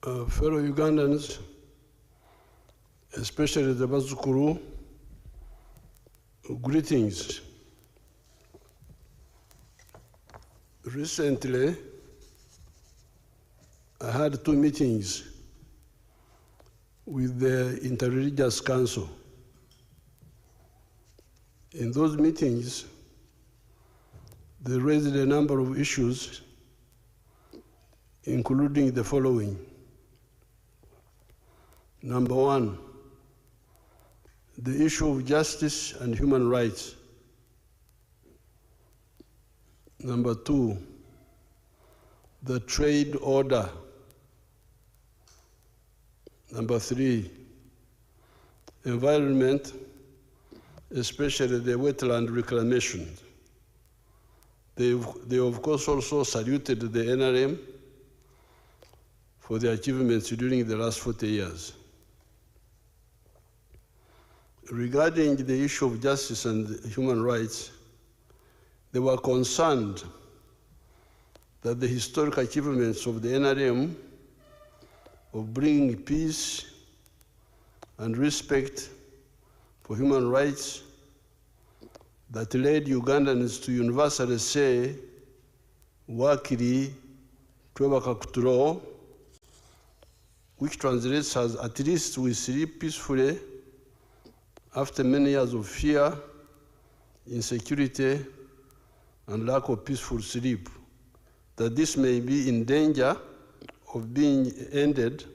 Fellow Ugandans, especially the Bazukuru, greetings. Recently, I had 2 meetings with the Interreligious Council. In those meetings, they raised a number of issues, including the following. Number 1, the issue of justice and human rights. Number 2, the trade order. Number 3, environment, especially the wetland reclamation. They of course also saluted the NRM for their achievements during the last 40 years. Regarding the issue of justice and human rights, they were concerned that the historic achievements of the NRM of bringing peace and respect for human rights that led Ugandans to universally say, Wakiri twebaka kutulo, which translates as at least we sleep peacefully after many years of fear, insecurity, and lack of peaceful sleep, that this may be in danger of being ended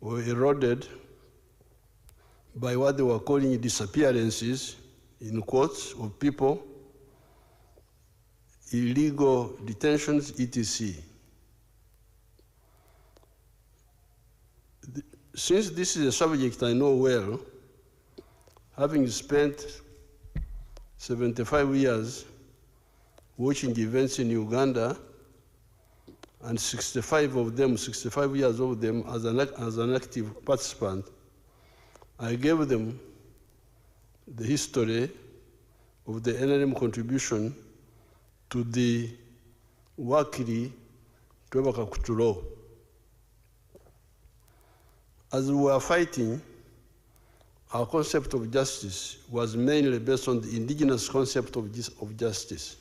or eroded by what they were calling disappearances, in quotes, of people, illegal detentions, etc. Since this is a subject I know well, having spent 75 years watching events in Uganda, and 65 years of them as an active participant, I gave them the history of the NRM contribution to the Wakiri twebaka kutulo. As we were fighting, our concept of justice was mainly based on the indigenous concept of justice.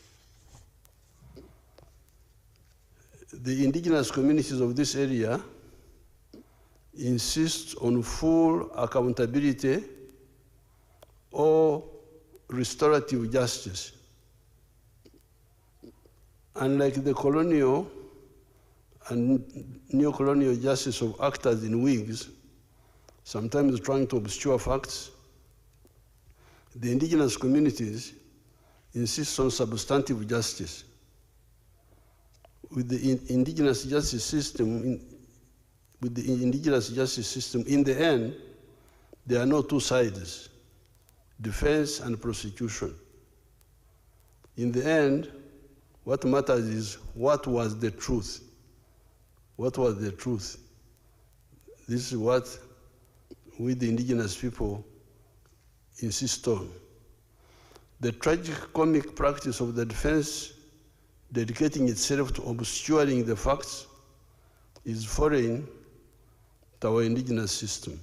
The indigenous communities of this area insist on full accountability or restorative justice. Unlike the colonial and neo-colonial justice of actors in wigs, sometimes trying to obscure facts, the indigenous communities insist on substantive justice. With the indigenous justice system, in the end, there are no two sides, defense and prosecution. In the end, what matters is what was the truth. What was the truth? This is what we, the indigenous people, insist on. The tragic comic practice of the defense dedicating itself to obscuring the facts is foreign to our indigenous system.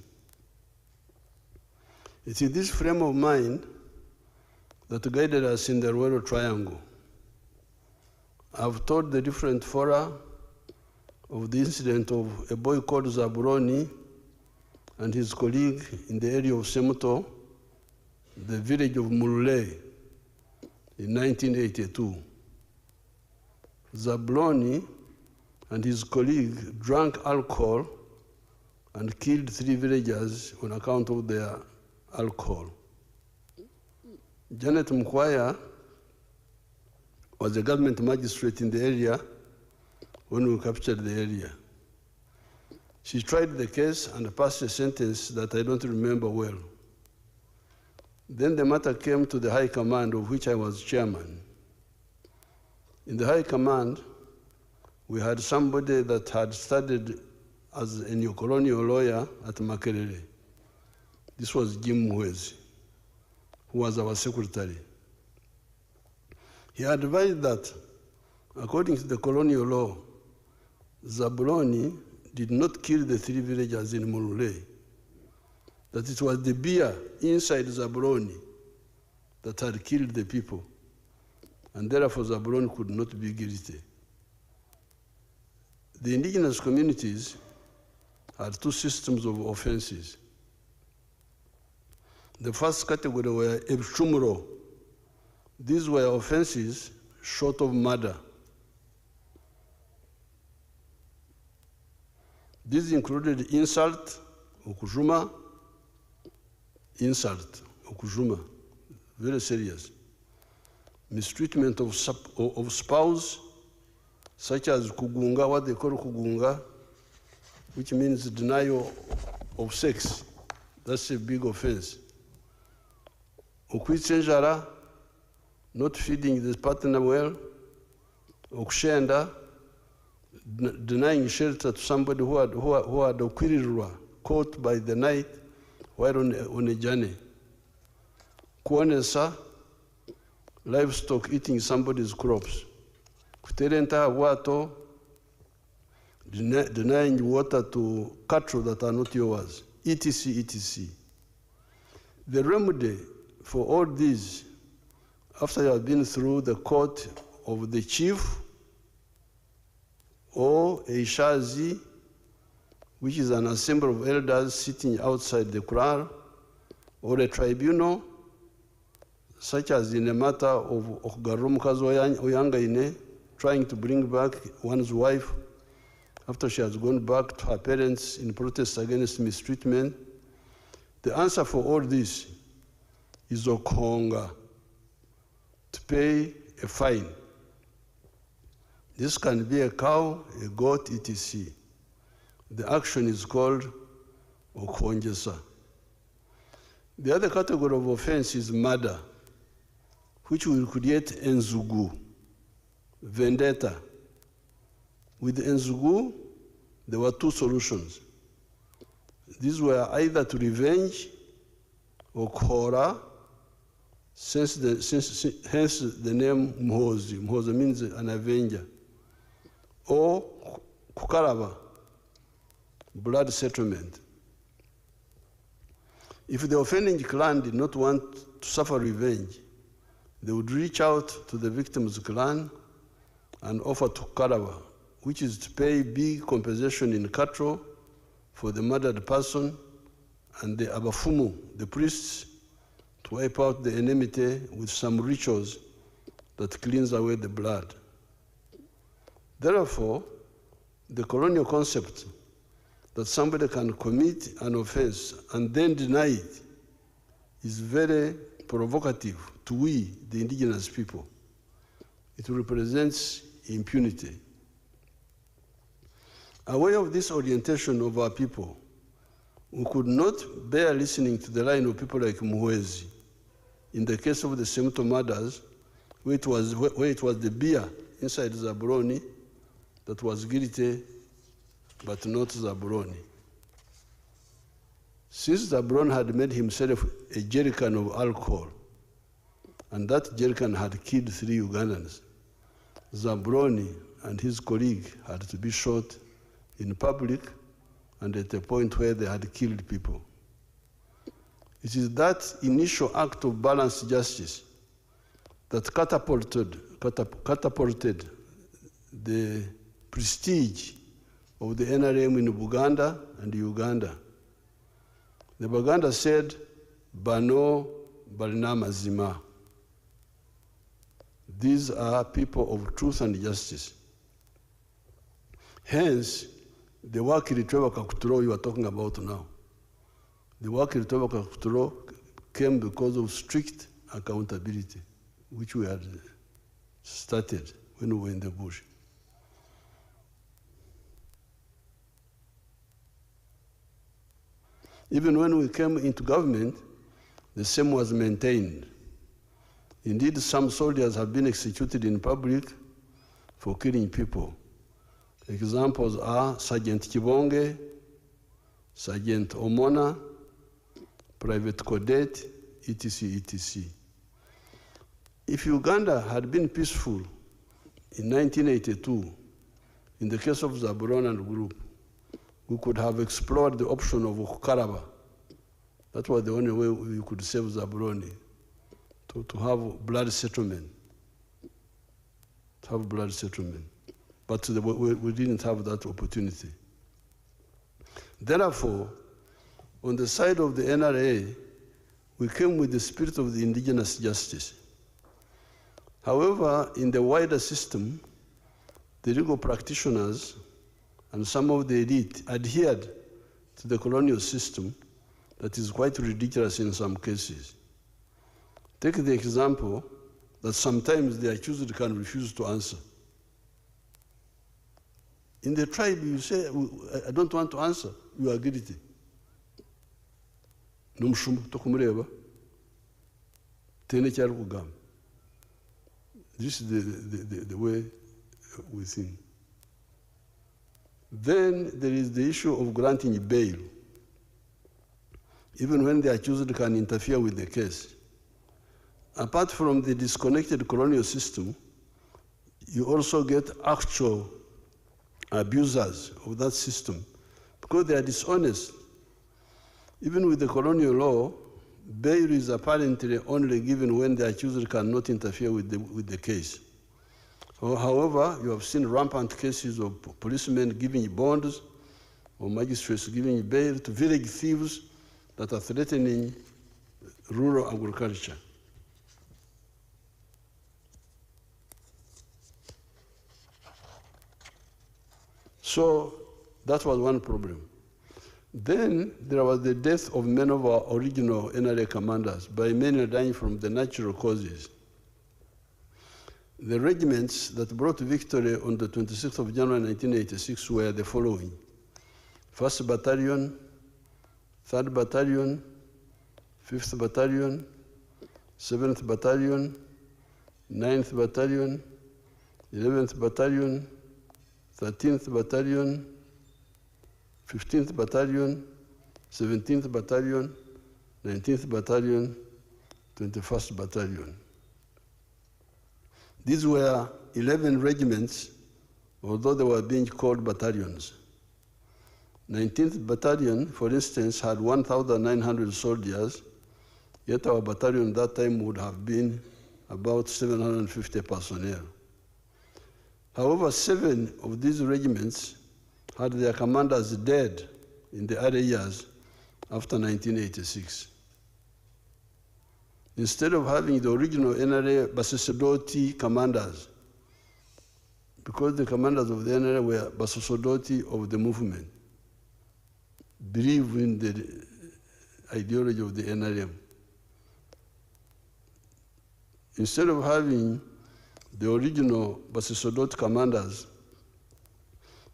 It's in this frame of mind that guided us in the Royal Triangle. I've told the different fora of the incident of a boy called Zaburoni and his colleague in the area of Semuto, the village of Mulule, in 1982. Zabloni and his colleague drank alcohol and killed 3 villagers on account of their alcohol. Janet Mkwaya was a government magistrate in the area when we captured the area. She tried the case and passed a sentence that I don't remember well. Then the matter came to the High Command, of which I was chairman. In the High Command, we had somebody that had studied as a neo-colonial lawyer at Makerere. This was Jim Mwezi, who was our secretary. He advised that, according to the colonial law, Zabuloni did not kill the 3 villagers in Mulule, that it was the beer inside Zabroni that had killed the people, and therefore Zabroni could not be guilty. The indigenous communities had 2 systems of offenses. The first category were ebchumro. These were offenses short of murder. These included insult, ukujuma, very serious. Mistreatment of spouse, such as kugunga, what they call kugunga, which means denial of sex. That's a big offense. Ukwitsenjara, not feeding the partner well. Okushenda, denying shelter to somebody who had okwirirwa, caught by the night while on a journey. Kuonesa, livestock eating somebody's crops. Kuterenta wato, denying water to cattle that are not yours, etc., etc. The remedy for all these, after you have been through the court of the chief or a shazi, which is an assembly of elders sitting outside the kraal, or a tribunal, such as in a matter of Garumkazo Oyangaine, trying to bring back one's wife after she has gone back to her parents in protest against mistreatment. The answer for all this is Okonga, to pay a fine. This can be a cow, a goat, etc. The action is called Okonjesa. The other category of offense is murder, which will create enzugu, vendetta. With enzugu, there were 2 solutions. These were either to revenge or khora, hence the name Mhozi. Mhozi means an avenger. Or kukaraba, blood settlement. If the offending clan did not want to suffer revenge, they would reach out to the victim's clan and offer to kukaraba, which is to pay big compensation in cattle for the murdered person, and the abafumu, the priests, to wipe out the enmity with some rituals that cleans away the blood. Therefore, the colonial concept that somebody can commit an offense and then deny it is very provocative to we, the indigenous people. It represents impunity. Aware of this orientation of our people, we could not bear listening to the line of people like Muhwezi. In the case of the Semto murders, where it was the beer inside Zabroni that was guilty, but not Zabroni. Since Zabroni had made himself a jerrycan of alcohol, and that jerrycan had killed 3 Ugandans, Zabroni and his colleague had to be shot in public and at a point where they had killed people. It is that initial act of balanced justice that catapulted the prestige of the NRM in Buganda and Uganda. The Baganda said, Bano Balina Mazima. These are people of truth and justice. Hence, the Wakiri Trevor Kakuturo you are talking about now. The Wakiri Trevor Kakuturo came because of strict accountability, which we had started when we were in the bush. Even when we came into government, the same was maintained. Indeed, some soldiers have been executed in public for killing people. Examples are Sergeant Kibonge, Sergeant Omona, Private Codet, etc., etc. If Uganda had been peaceful in 1982, in the case of Zabroni and group, we could have explored the option of Kukaraba. That was the only way we could save Zaburoni, to have blood settlement. To have blood settlement. But we didn't have that opportunity. Therefore, on the side of the NRA, we came with the spirit of the indigenous justice. However, in the wider system, the legal practitioners and some of the elite adhered to the colonial system that is quite ridiculous in some cases. Take the example that sometimes the accused can refuse to answer. In the tribe, you say, I don't want to answer, you are guilty. This is the way we think. Then there is the issue of granting bail, even when the accused can interfere with the case. Apart from the disconnected colonial system, you also get actual abusers of that system because they are dishonest. Even with the colonial law, bail is apparently only given when the accused cannot interfere with the case. However, you have seen rampant cases of policemen giving bonds or magistrates giving bail to village thieves that are threatening rural agriculture. So that was one problem. Then there was the death of many of our original NRA commanders, by many dying from the natural causes. The regiments that brought victory on the 26th of January 1986 were the following: 1st Battalion, 3rd Battalion, 5th Battalion, 7th Battalion, 9th Battalion, 11th Battalion, 13th Battalion, 15th Battalion, 17th Battalion, 19th Battalion, 21st Battalion. These were 11 regiments, although they were being called battalions. 19th Battalion, for instance, had 1,900 soldiers, yet our battalion at that time would have been about 750 personnel. However, 7 of these regiments had their commanders dead in the early years after 1986. Instead of having the original NRA Basosodoti commanders, because the commanders of the NRA were Basosodoti of the movement, believe in the ideology of the NRM. Instead of having the original Basosodoti commanders,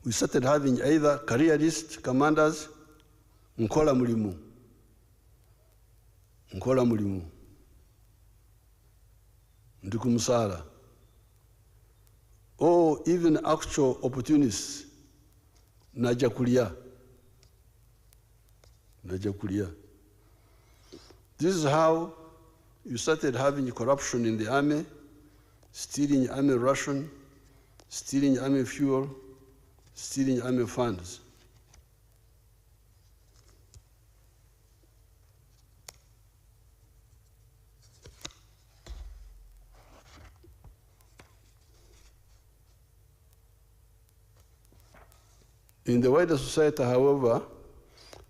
we started having either careerist commanders, Nkola Mulimu, Ndikumusara, or even actual opportunists, Najakulia. This is how you started having corruption in the army, stealing army ration, stealing army fuel, stealing army funds. In the wider society, however,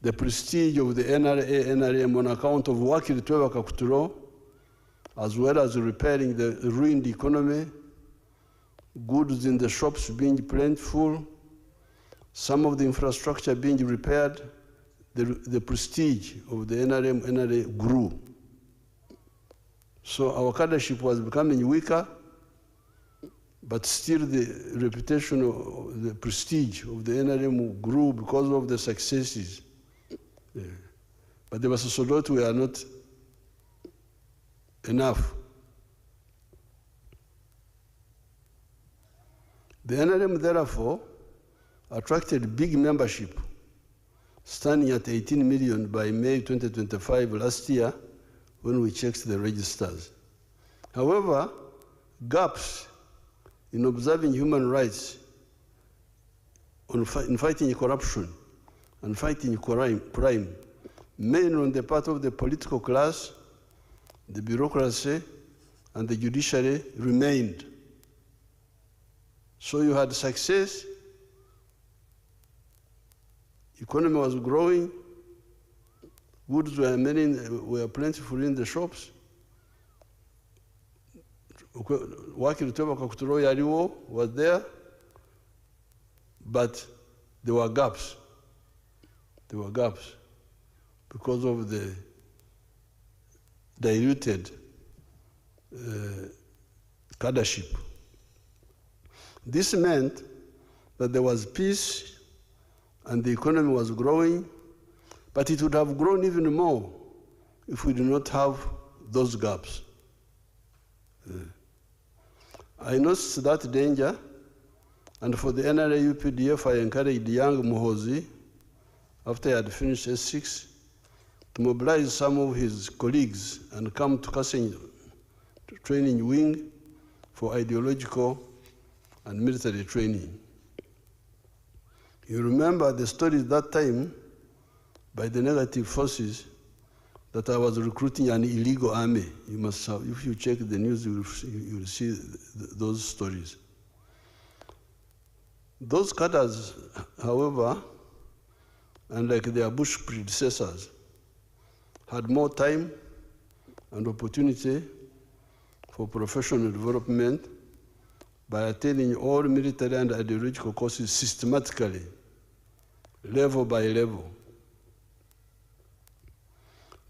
the prestige of the NRA, NRM on account of working to Kakuturo, as well as repairing the ruined economy, goods in the shops being plentiful, some of the infrastructure being repaired, the prestige of the NRM, NRA grew. So our cadreship was becoming weaker, but still the reputation of the prestige of the NRM grew because of the successes. Yeah. But the Basosodoti were not enough. The NRM, therefore, attracted big membership, standing at 18 million by May 2025 last year when we checked the registers. However, gaps in observing human rights, in fighting corruption, and fighting crime, mainly on the part of the political class, the bureaucracy, and the judiciary remained. So you had success, economy was growing, goods were plentiful in the shops. Was there, but there were gaps. There were gaps because of the diluted cadreship. This meant that there was peace and the economy was growing, but it would have grown even more if we did not have those gaps. I noticed that danger, and for the NRA UPDF, I encouraged young Muhozi, after he had finished S6, to mobilize some of his colleagues and come to Kasenyi training wing for ideological and military training. You remember the story that time by the negative forces that I was recruiting an illegal army. You must have, if you check the news, you will see those stories. Those cadres, however, unlike their Bush predecessors, had more time and opportunity for professional development by attending all military and ideological courses systematically, level by level.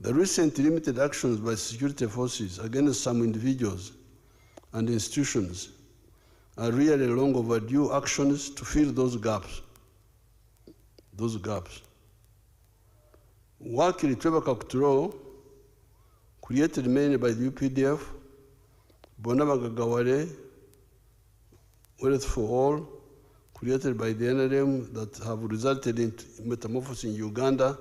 The recent limited actions by security forces against some individuals and institutions are really long overdue actions to fill those gaps. Those gaps. Work in tribal control, created mainly by the UPDF, Bonabagagawale, Wealth for All, created by the NRM, that have resulted in metamorphosis in Uganda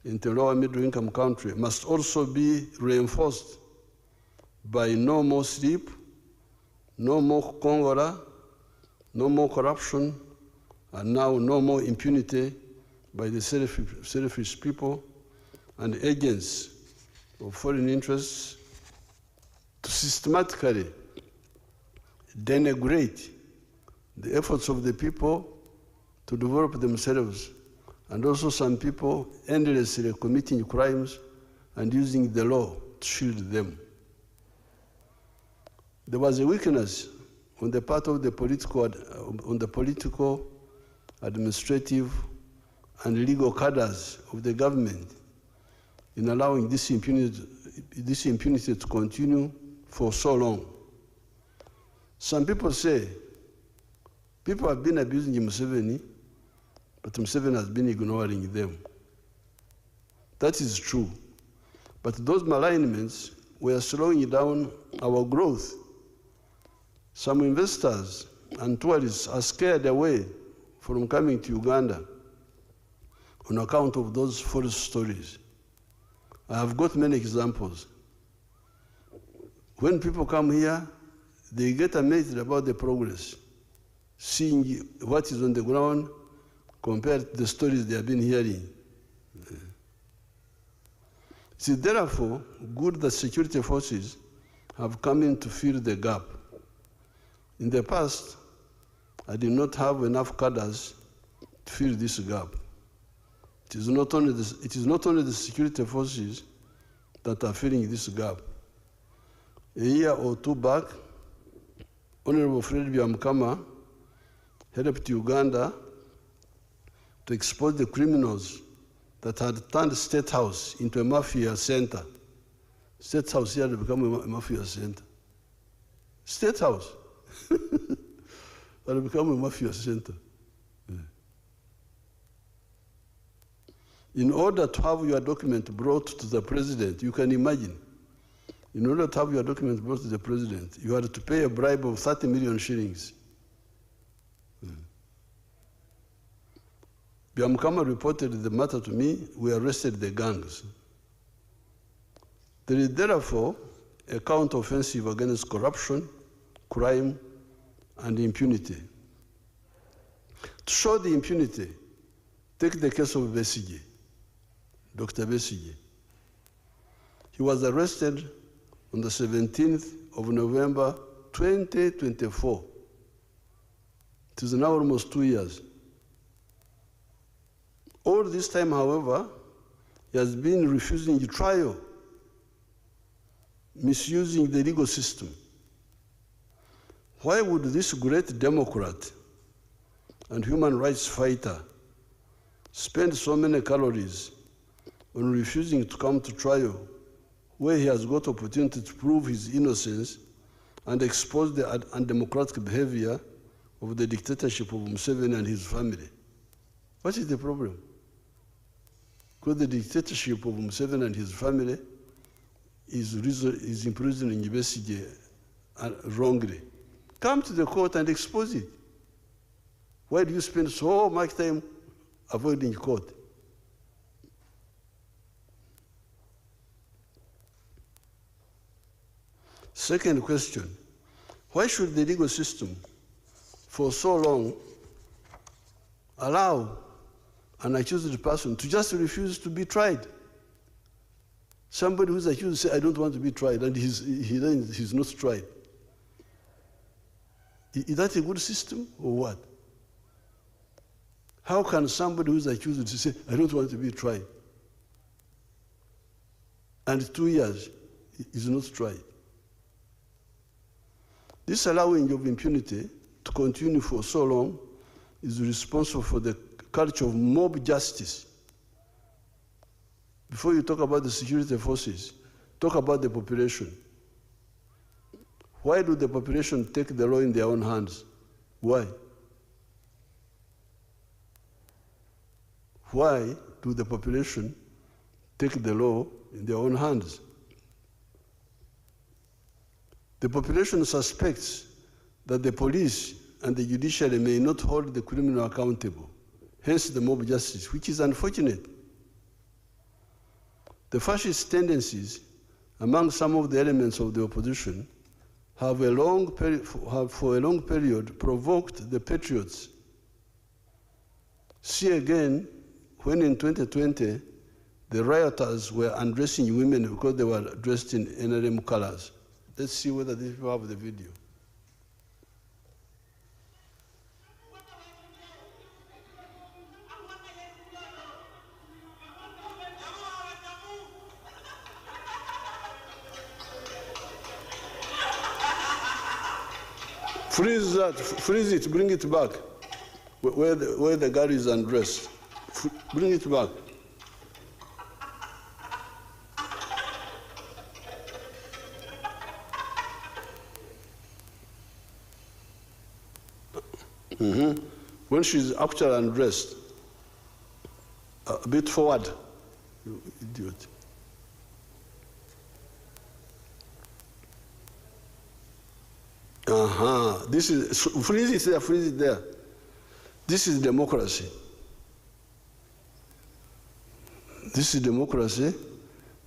into a lower middle-income country, must also be reinforced by no more sleep, no more Congora, no more corruption, and now no more impunity by the selfish people and agents of foreign interests to systematically denigrate the efforts of the people to develop themselves, and also some people endlessly committing crimes and using the law to shield them. There was a weakness on the part of the political, administrative, and legal cadres of the government in allowing this impunity to continue for so long. Some people say, people have been abusing Museveni, but Museveni has been ignoring them. That is true. But those malignments were slowing down our growth. Some investors and tourists are scared away from coming to Uganda on account of those false stories. I have got many examples. When people come here, they get amazed about the progress, seeing what is on the ground compared to the stories they have been hearing. It is therefore good that security forces have come in to fill the gap. In the past, I did not have enough cadres to fill this gap. It is not only the security forces that are filling this gap. A year or two back, Honorable Fred Byamukama helped Uganda to expose the criminals that had turned State House into a mafia center. State House here had become a mafia center. State House had become a mafia center. Yeah. In order to have your document brought to the president, you can imagine, in order to have your document brought to the president, you had to pay a bribe of 30 million shillings. Byamukama reported the matter to me. We arrested the gangs. There is therefore a counter-offensive against corruption, crime, and impunity. To show the impunity Take the case of Besigye, Dr. Besigye. He was arrested on the 17th of November, 2024. It is now almost 2 years. All this time, however, he has been refusing trial, misusing the legal system. Why would this great Democrat and human rights fighter spend so many calories on refusing to come to trial, where he has got opportunity to prove his innocence and expose the undemocratic behavior of the dictatorship of Museveni and his family? What is the problem? Because the dictatorship of Museveni and his family is imprisoning Besigye wrongly. Come to the court and expose it. Why do you spend so much time avoiding court? Second question, why should the legal system for so long allow an accused person to just refuse to be tried? Somebody who's accused says, I don't want to be tried, and he's not tried. Is that a good system or what? How can somebody who's accused to say, I don't want to be tried, and 2 years is not tried? This allowing of impunity to continue for so long is responsible for the culture of mob justice. Before you talk about the security forces, talk about the population. Why do the population take the law in their own hands? Why? Why do the population take the law in their own hands? The population suspects that the police and the judiciary may not hold the criminal accountable, hence the mob justice, which is unfortunate. The fascist tendencies among some of the elements of the opposition have for a long period provoked the patriots. See again, when in 2020, the rioters were undressing women because they were dressed in NRM colors. Let's see whether these people have the video. Freeze that, freeze it, bring it back, where the girl is undressed. Bring it back. When she's actually undressed, a bit forward, you idiot. This is, freeze it there, freeze it there. This is democracy. This is democracy.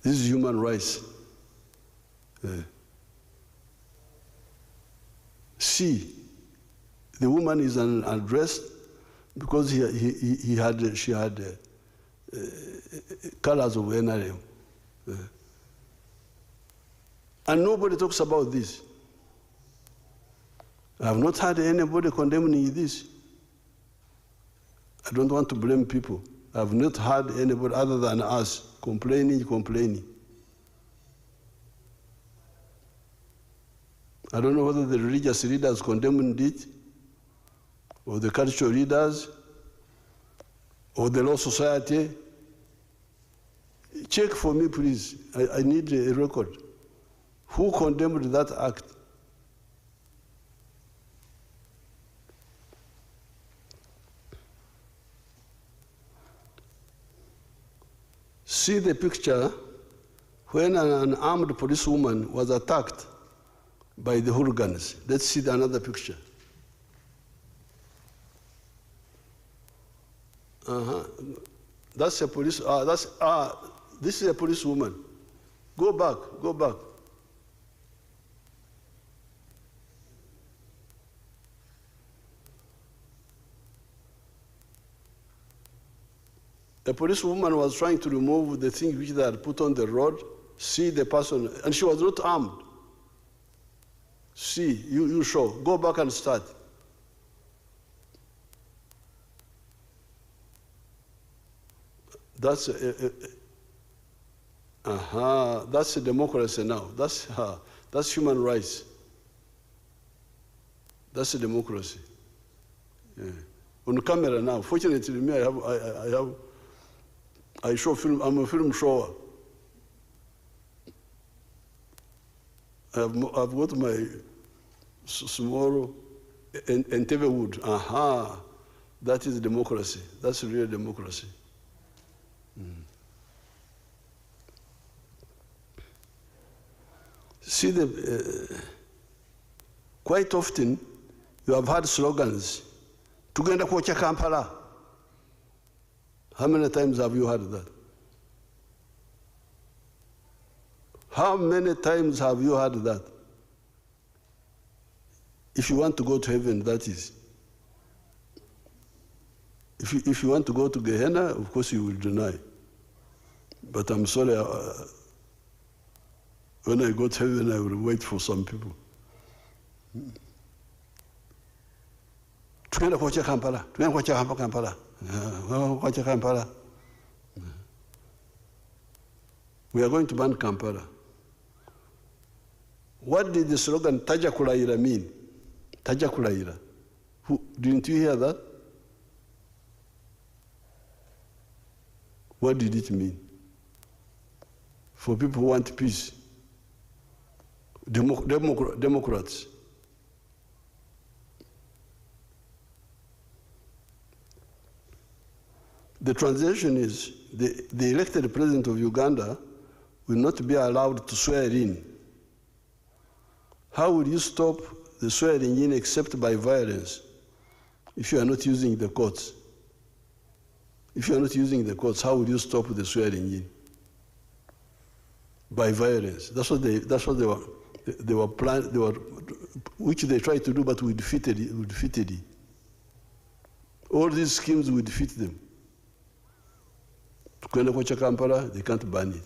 This is human rights. See, the woman is undressed because she had colors of NRM. And nobody talks about this. I have not heard anybody condemning this. I don't want to blame people. I have not heard anybody other than us complaining. I don't know whether the religious leaders condemned it, or the cultural leaders, or the law society. Check for me, please. I need a record. Who condemned that act? See the picture when an armed policewoman was attacked by the hooligans. Let's see another picture. That's a police, this is a policewoman. Go back, go back. A policewoman was trying to remove the thing which they had put on the road, see the person, and she was not armed. See, you show, go back and start. That's that's a democracy now. That's human rights. That's a democracy. Yeah. On camera now. Fortunately, me, I show film. I'm a film shower. I've got my small and TV wood. That is democracy. That's real democracy. See, quite often you have had slogans. Tugenda kuocha Kampala. How many times have you heard that? How many times have you heard that? If you want to go to heaven, that is. If you want to go to Gehenna, of course you will deny. But I'm sorry, when I go to heaven, I will wait for some people. Tugenda kuocha Kampala. Tugenda kuocha Kampala. Kuocha Kampala. We are going to ban Kampala. What did the slogan Taja Kulaira mean? Taja Kulaira. Didn't you hear that? What did it mean? For people who want peace. Democrats. The translation is the elected president of Uganda will not be allowed to swear in. How will you stop the swearing in except by violence if you are not using the courts? If you are not using the courts, how will you stop the swearing in? By violence. That's what they were planning, which they tried to do, but we defeated it. All these schemes, we defeat them. Kwenda kuocha Kampala, they can't ban it.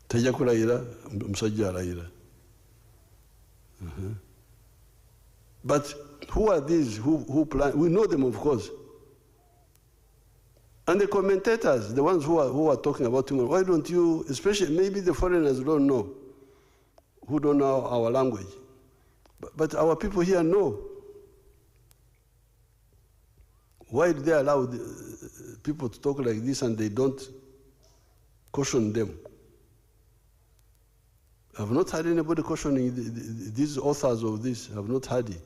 Tajja kulayira, musajja alayira. But who are these who plan? We know them, of course. And the commentators, the ones who are talking about it, why don't you, especially maybe the foreigners don't know, who don't know our language. But our people here know. Why do they allow people to talk like this and they don't caution them? I've not heard anybody cautioning these authors of this. I've not heard it.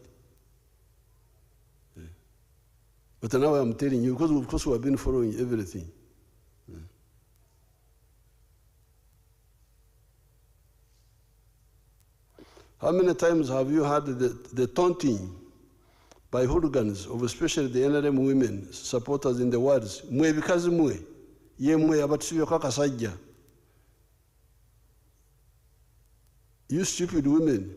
But now I'm telling you, because of course we have been following everything. How many times have you heard the taunting by hooligans of especially the NRM women supporters in the words, mwe bikazi mwe, ye mwe abatusibye kakasajja. You stupid women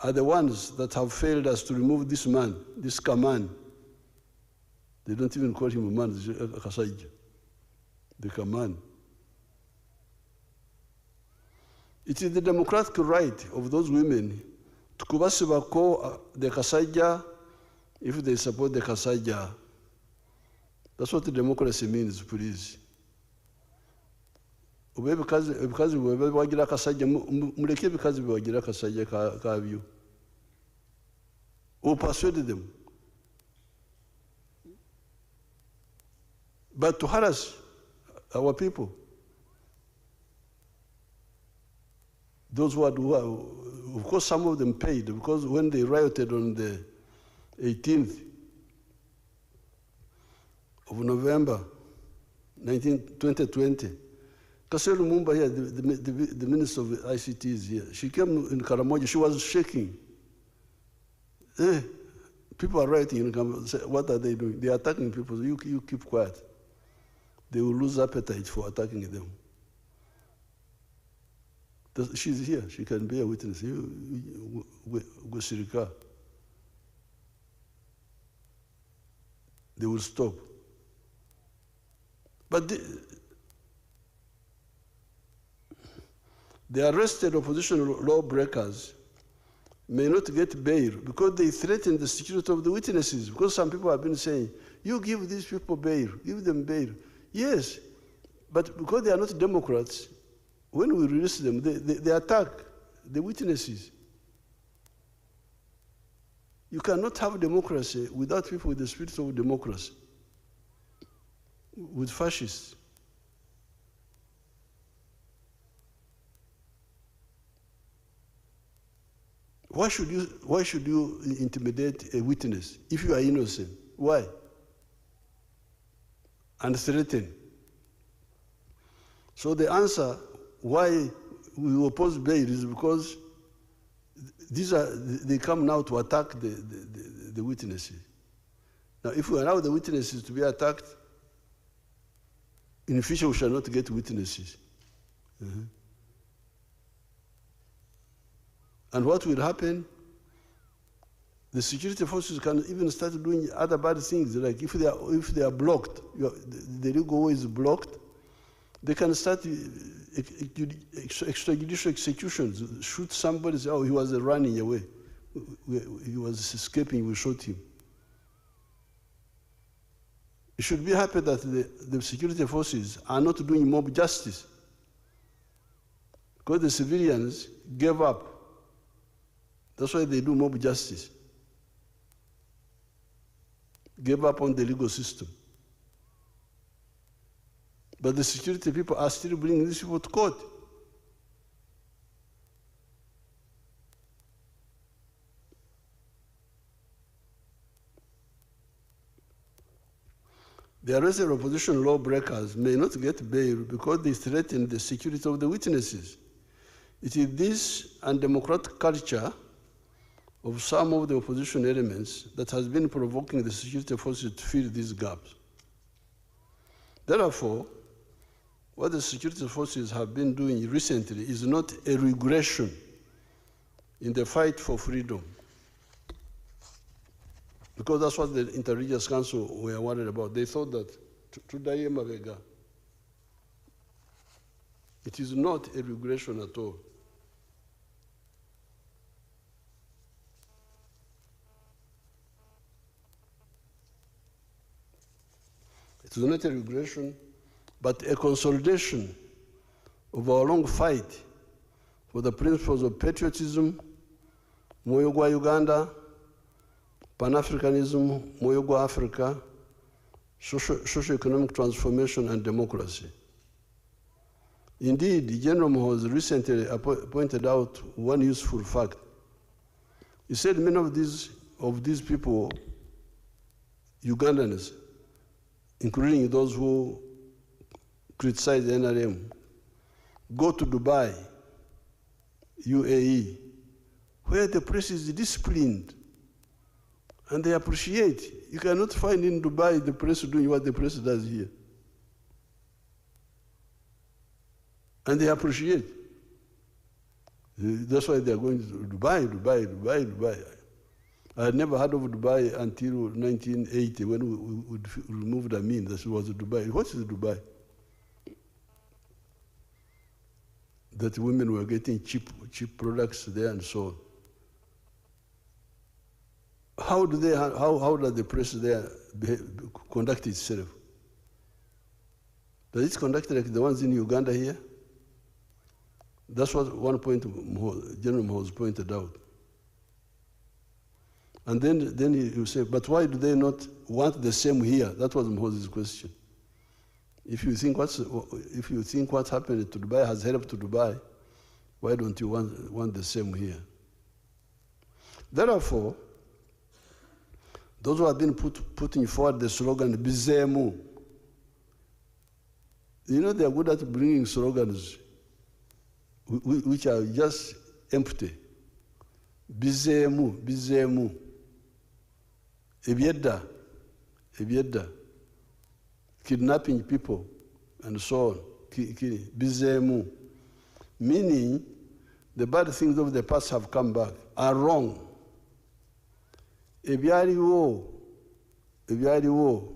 are the ones that have failed us to remove this man, this Kaman. They don't even call him a man, Kasajja. The Kaman. It is the democratic right of those women to kubasibako the Kasajja if they support the Kasajja. That's what the democracy means, please. Because we wagira Kasajja, muleke because we wagira Kasajja kabyo. Who persuaded them? But to harass our people, those who are, of course, some of them paid, because when they rioted on the 18th of November, 2020, Kaselu Mumba here, the Minister of ICT is here. She came in Karamoja, she was shaking. People are rioting in Karamoja. What are they doing? They are attacking people. You keep quiet. They will lose appetite for attacking them. She's here. She can be a witness. they will stop. But the arrested opposition lawbreakers may not get bail because they threaten the security of the witnesses. Because some people have been saying, you give these people bail, give them bail. Yes, but because they are not Democrats, when we release them, they attack the witnesses. You cannot have democracy without people with the spirit of democracy, with fascists. Why should you intimidate a witness if you are innocent? Why? And threaten. So the answer why we oppose bail is because they come now to attack the witnesses. Now, if we allow the witnesses to be attacked, in the future we shall not get witnesses. And what will happen? The security forces can even start doing other bad things, like if they are blocked, the legal way is blocked, they can start extrajudicial executions, shoot somebody, say, oh, he was running away, he was escaping, we shot him. You should be happy that the security forces are not doing mob justice, because the civilians gave up. That's why they do mob justice. Gave up on the legal system. But the security people are still bringing these people to court. The arrested opposition lawbreakers may not get bail because they threaten the security of the witnesses. It is this undemocratic culture of some of the opposition elements that has been provoking the security forces to fill these gaps. Therefore, what the security forces have been doing recently is not a regression in the fight for freedom, because that's what the Inter-Religious Council were worried about. They thought that it is not a regression at all. It is not a regression, but a consolidation of our long fight for the principles of patriotism, moyo gwa Uganda, Pan-Africanism, moyo gwa Africa, socio-economic transformation, and democracy. Indeed, General Maaso recently pointed out one useful fact. He said many of these people, Ugandans, including those who criticize the NRM, go to Dubai, UAE, where the press is disciplined, and they appreciate. You cannot find in Dubai the press doing what the press does here. And they appreciate. That's why they are going to Dubai. I had never heard of Dubai until 1980 when we removed Amin. That was Dubai. What is Dubai? That women were getting cheap products there and so on. How does the press there conduct itself? Does it conduct like the ones in Uganda here? That's what one point General Maaso pointed out. And then you say, but why do they not want the same here? That was Maaso's question. If you think what happened to Dubai has helped to Dubai, why don't you want the same here? Therefore, those who have been putting forward the slogan "Bizemu," you know, they are good at bringing slogans which are just empty. Bizemu. Ebyedda, kidnapping people, and so on. Bizemu. Meaning, the bad things of the past have come back, are wrong. Ebyaliwo the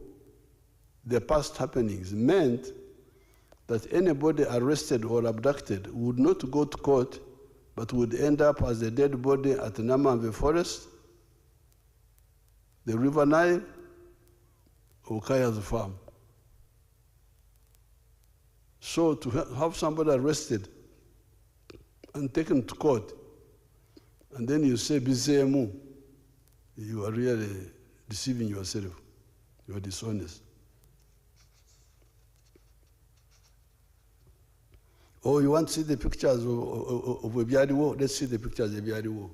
past happenings meant that anybody arrested or abducted would not go to court, but would end up as a dead body at the Namamve forest, the River Nile, or Kaya's farm. So to have somebody arrested and taken to court, and then you say, Bizemu, you are really deceiving yourself. You are dishonest. Oh, you want to see the pictures of Ebyaliwo? Let's see the pictures of Ebyaliwo.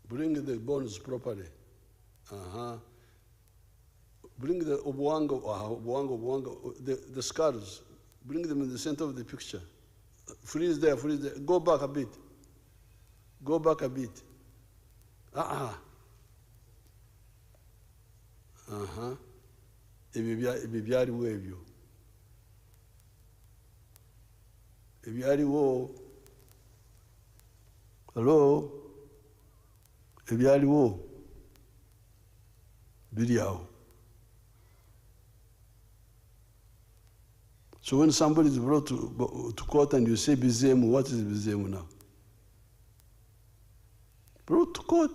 Bring the bones properly. Bring the Ggwanga, the skulls. Bring them in the center of the picture. Freeze there, freeze there. Go back a bit. Go back a bit. Ebyaliwo ebyo. Ebyaliwo. Hello? Ebyaliwo. Biri awo. So when somebody is brought to court and you say Bizemu, what is Bizemu now? Brought to court.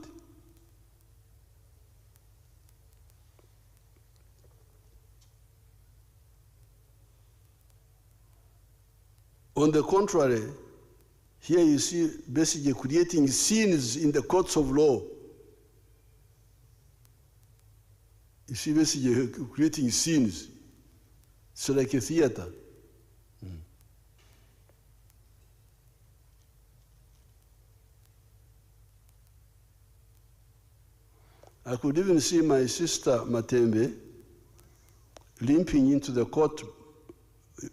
On the contrary, here you see basically creating scenes in the courts of law. You see basically creating scenes. It's like a theater. I could even see my sister Matembe limping into the court.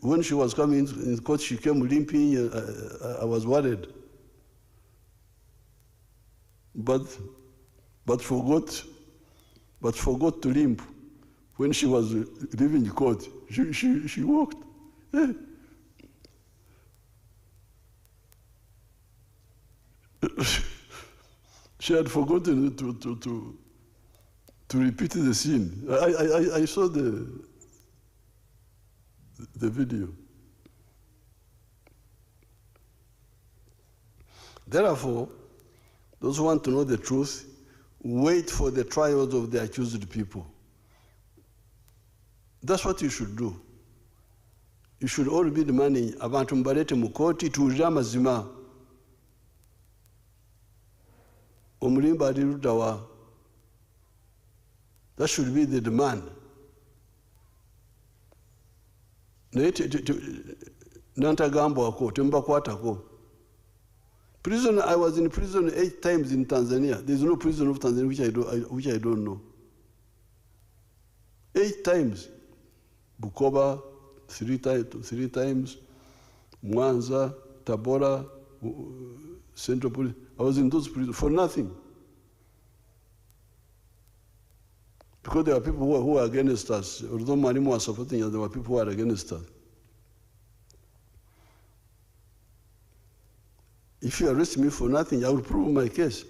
When she was coming into the court, she came limping. I was worried, but forgot to limp. When she was leaving the court, she walked. She had forgotten to repeat the scene. I saw the video. Therefore, those who want to know the truth, wait for the trials of the accused people. That's what you should do. You should all be demanding abantu mbalete mu kooti tuwulire amazima. Omulimba ali ludda wa. That should be the demand. Nantagambwako tembakwatako. Prison, I was in prison 8 times in Tanzania. There's no prison of Tanzania which I don't know. 8 times. Bukoba, 3 times. Mwanza, Tabora, Central Police. I was in those prisons for nothing. Because there are people who were against us. Although Marimu was supporting us, there were people who were against us. If you arrest me for nothing, I will prove my case.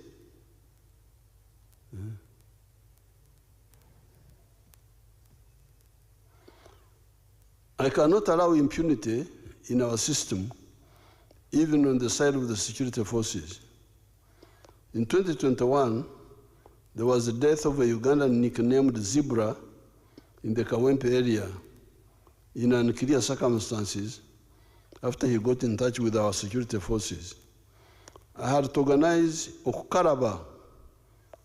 I cannot allow impunity in our system, even on the side of the security forces. In 2021, there was the death of a Ugandan nicknamed Zebra in the Kawempe area in unclear circumstances after he got in touch with our security forces. I had to organize a Kukaraba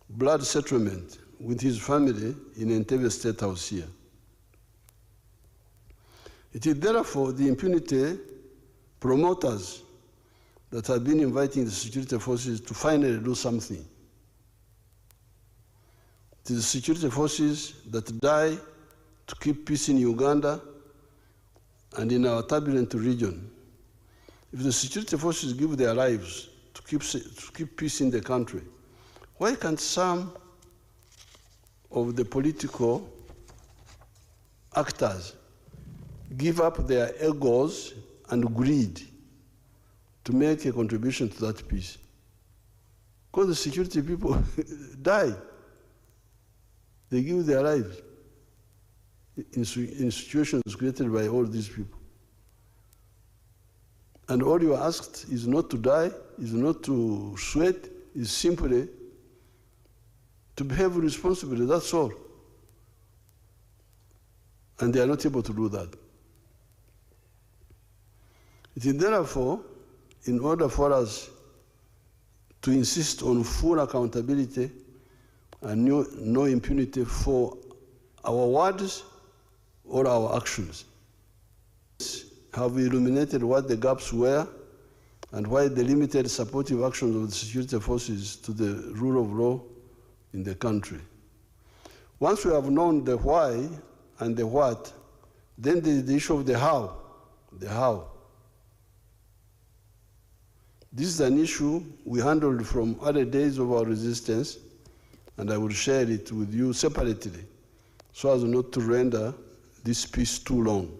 blood settlement with his family in Entebbe State House here. It is therefore the impunity promoters that have been inviting the security forces to finally do something. It is the security forces that die to keep peace in Uganda and in our turbulent region. If the security forces give their lives to keep peace in the country, why can't some of the political actors give up their egos and greed to make a contribution to that peace. Because the security people die. They give their lives in situations created by all these people. And all you are asked is not to die, is not to sweat, is simply to behave responsibly, that's all. And they are not able to do that. It is therefore, in order for us to insist on full accountability and no impunity for our words or our actions, have illuminated what the gaps were and why the limited supportive actions of the security forces to the rule of law in the country. Once we have known the why and the what, then there is the issue of the how. The how. This is an issue we handled from other days of our resistance, and I will share it with you separately so as not to render this piece too long.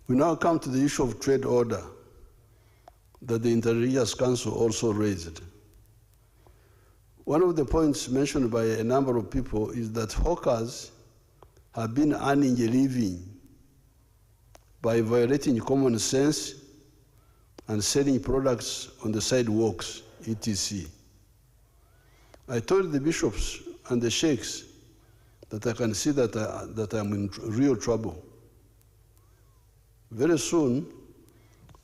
We now come to the issue of trade order that the Inter-Religious Council also raised. One of the points mentioned by a number of people is that hawkers have been earning a living by violating common sense and selling products on the sidewalks, etc. I told the bishops and the sheikhs that I can see that I'm in real trouble. Very soon,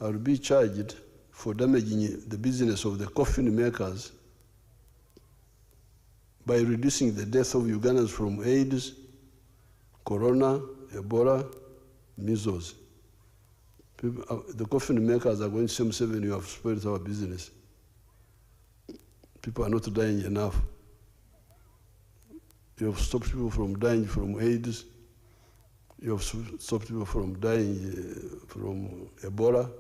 I'll be charged for damaging the business of the coffin makers by reducing the death of Ugandans from AIDS, corona, Ebola, measles. The coffin makers are going to say, you have spoiled our business. People are not dying enough. You have stopped people from dying from AIDS. You have stopped people from dying from Ebola.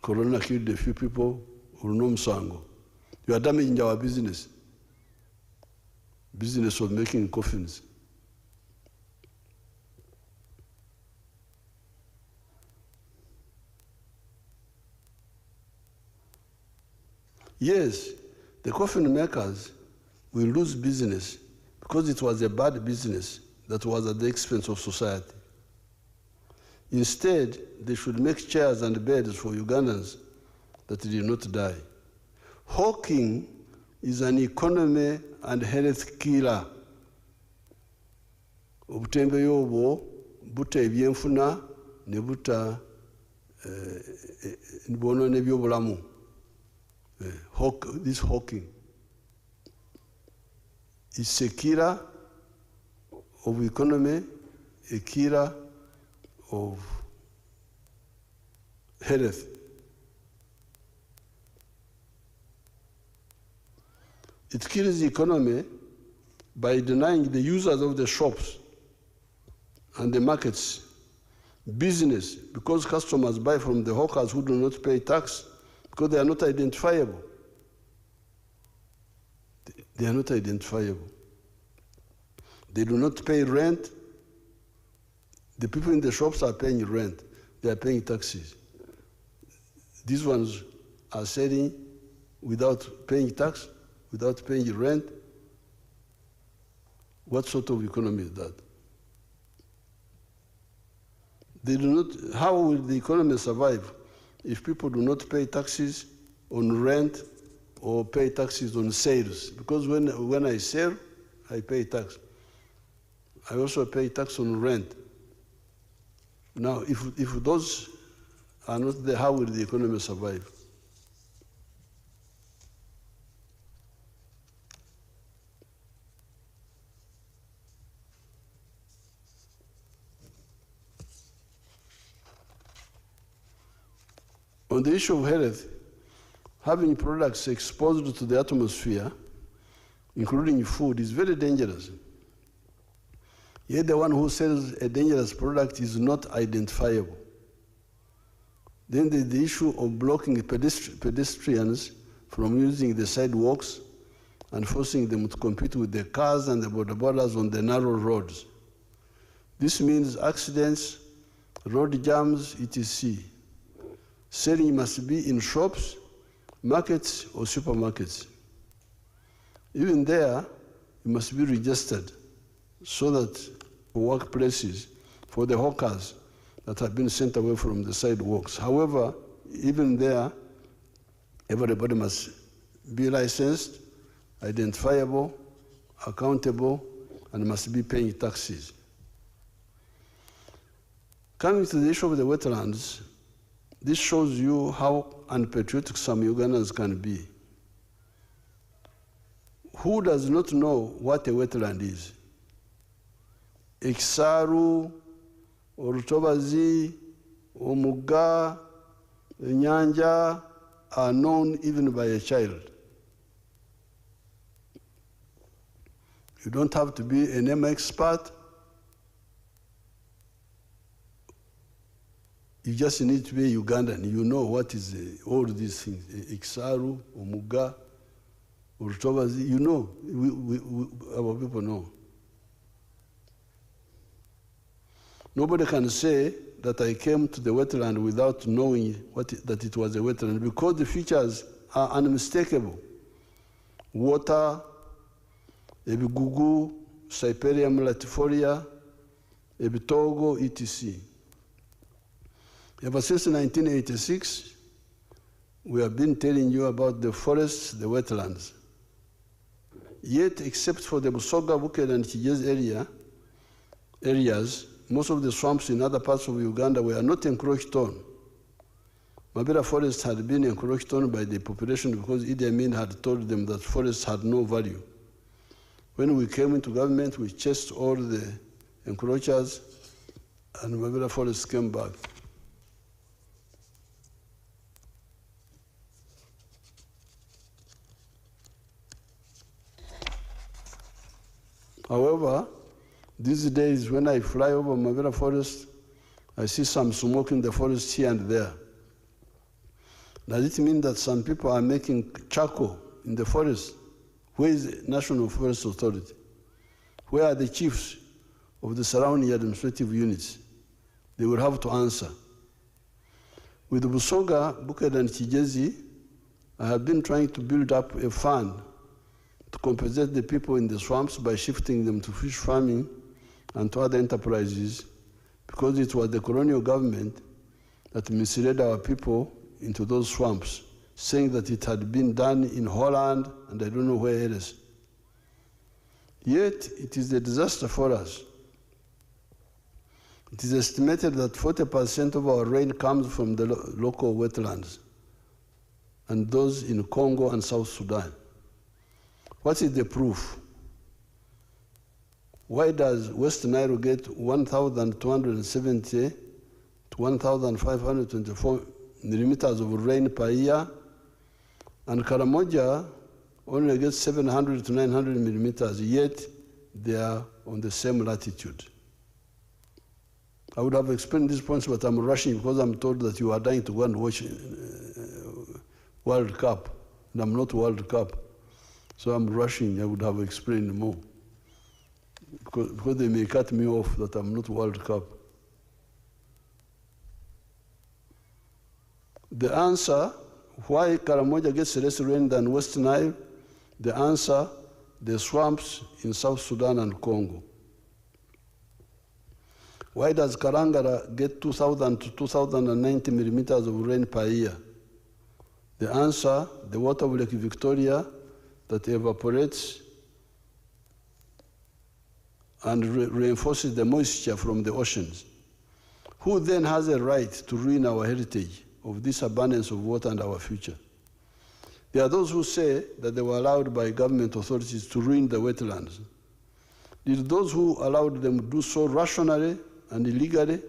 Corona killed a few people. You are damaging our business. Business of making coffins. Yes, the coffin makers will lose business because it was a bad business that was at the expense of society. Instead, they should make chairs and beds for Ugandans that did not die. Hawking is an economy and health killer. Obutembe yobo buta ebyenfuna ne buta bono ne byobulamu. This hawking is a killer of economy, a killer of health. It kills the economy by denying the users of the shops and the markets business, because customers buy from the hawkers who do not pay tax because they are not identifiable. They are not identifiable. They do not pay rent. The people in the shops are paying rent. They are paying taxes. These ones are selling without paying tax, without paying rent. What sort of economy is that? They do not, how will the economy survive if people do not pay taxes on rent or pay taxes on sales? Because when I sell, I pay tax. I also pay tax on rent. Now, if those are not there, how will the economy survive? On the issue of health, having products exposed to the atmosphere, including food, is very dangerous. Yet the one who sells a dangerous product is not identifiable. Then there's the issue of blocking pedestrians from using the sidewalks and forcing them to compete with the cars and the bodabodas on the narrow roads. This means accidents, road jams, etc. Selling must be in shops, markets, or supermarkets. Even there, it must be registered so that for workplaces, for the hawkers that have been sent away from the sidewalks. However, even there, everybody must be licensed, identifiable, accountable, and must be paying taxes. Coming to the issue of the wetlands, this shows you how unpatriotic some Ugandans can be. Who does not know what a wetland is? Ekisaru, Orutobazi, Omugga, Enyanja are known even by a child. You don't have to be an M expert. You just need to be a Ugandan. You know what is all these things. Ekisaru, Omugga, Orutobazi, you know, our people know. Nobody can say that I came to the wetland without knowing that it was a wetland, because the features are unmistakable. Water, ebigugu, Cyperium latifolia, ebitogo, etc. Ever since 1986, we have been telling you about the forests, the wetlands. Yet, except for the Busoga, Bukel, and Ggwanga areas, most of the swamps in other parts of Uganda were not encroached on. Mabera forests had been encroached on by the population because Idi Amin had told them that forests had no value. When we came into government, we chased all the encroachers, and Mabera forests came back. However, these days when I fly over Mabera forest, I see some smoke in the forest here and there. Does it mean that some people are making charcoal in the forest? Where is the National Forest Authority? Where are the chiefs of the surrounding administrative units? They will have to answer. With Busoga, Bukel, and Ggwanga, I have been trying to build up a fund to compensate the people in the swamps by shifting them to fish farming and to other enterprises, because it was the colonial government that misled our people into those swamps, saying that it had been done in Holland and I don't know where else. Yet, it is a disaster for us. It is estimated that 40% of our rain comes from the local wetlands, and those in Congo and South Sudan. What is the proof? Why does West Nile get 1,270 to 1,524 millimeters of rain per year, and Karamoja only gets 700 to 900 millimeters, yet they are on the same latitude? I would have explained these points, but I'm rushing because I'm told that you are dying to go and watch World Cup, and I'm not World Cup. So I'm rushing. I would have explained more. Because they may cut me off that I'm not World Cup. The answer, why Karamoja gets less rain than West Nile, the answer, the swamps in South Sudan and Congo. Why does Karangara get 2,000 to 2,090 millimeters of rain per year? The answer, the water of Lake Victoria that evaporates and reinforces the moisture from the oceans. Who then has a right to ruin our heritage of this abundance of water and our future? There are those who say that they were allowed by government authorities to ruin the wetlands. Did those who allowed them do so rationally and illegally?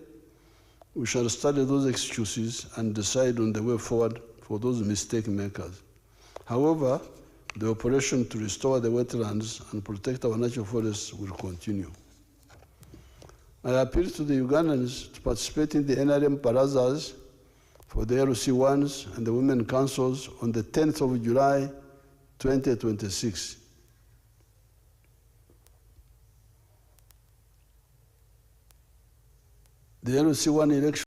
We shall study those excuses and decide on the way forward for those mistake makers. However, the operation to restore the wetlands and protect our natural forests will continue. I appeal to the Ugandans to participate in the NRM Barazas for the LC1s and the Women Councils on the 10th of July, 2026. The LC1 election